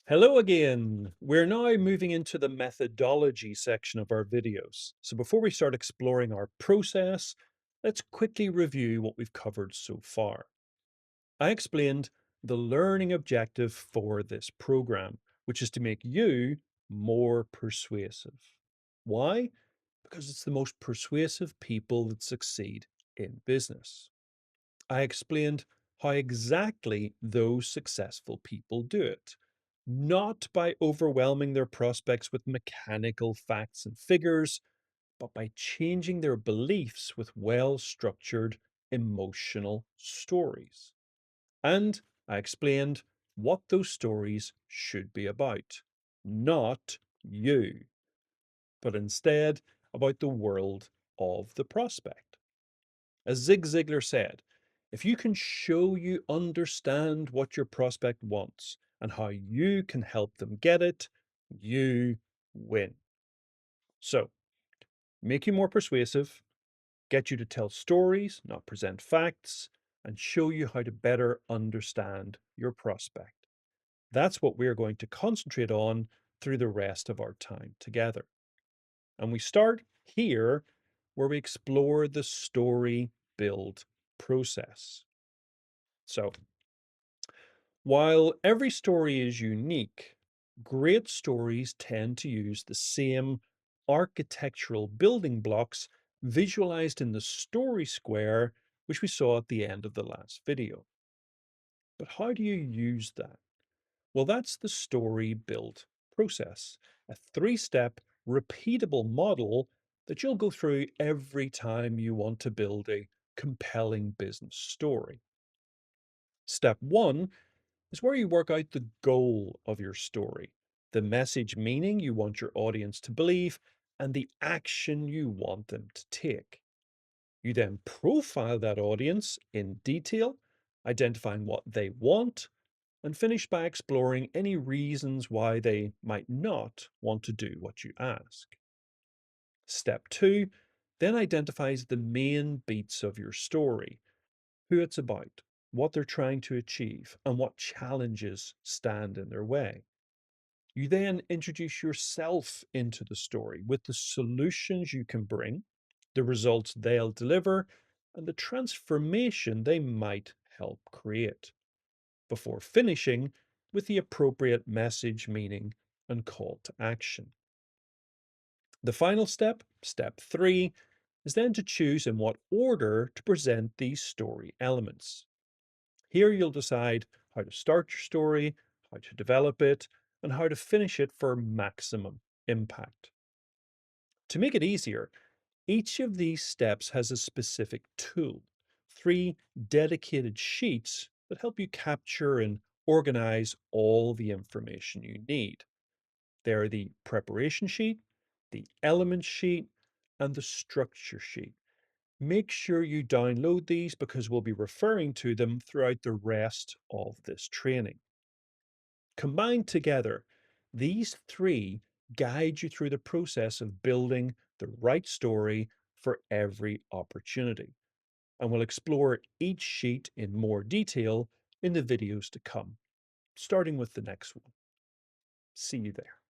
Hello again. We're now moving into the methodology section of our videos. So before we start exploring our process, let's quickly review what we've covered so far. I explained the learning objective for this program, which is to make you more persuasive. Why? Because it's the most persuasive people that succeed in business. I explained how exactly those successful people do it, not by overwhelming their prospects with mechanical facts and figures, but by changing their beliefs with well structured emotional stories. And I explained what those stories should be about, not you, but instead about the world of the prospect. As Zig Ziglar said, if you can show you understand what your prospect wants and how you can help them get it, you win. So, make you more persuasive, get you to tell stories, not present facts, and show you how to better understand your prospect. That's what we're going to concentrate on through the rest of our time together. And we start here where we explore the story build process. So, while every story is unique, great stories tend to use the same architectural building blocks visualized in the story square, which we saw at the end of the last video. But how do you use that? Well, that's the story build process, a three-step repeatable model that you'll go through every time you want to build a compelling business story. Step one is where you work out the goal of your story, the message meaning you want your audience to believe, and the action you want them to take. You then profile that audience in detail, identifying what they want, and finish by exploring any reasons why they might not want to do what you ask. Step two then identifies the main beats of your story, who it's about, what they're trying to achieve, and what challenges stand in their way. You then introduce yourself into the story with the solutions you can bring, the results they'll deliver, and the transformation they might help create, before finishing with the appropriate message, meaning, and call to action. The final step, step three, is then to choose in what order to present these story elements. Here you'll decide how to start your story, how to develop it, and how to finish it for maximum impact. To make it easier, each of these steps has a specific tool, three dedicated sheets that help you capture and organize all the information you need. They are the preparation sheet, the element sheet, and the structure sheet. Make sure you download these because we'll be referring to them throughout the rest of this training. Combined together, these three guide you through the process of building the right story for every opportunity. And we'll explore each sheet in more detail in the videos to come, starting with the next one. See you there.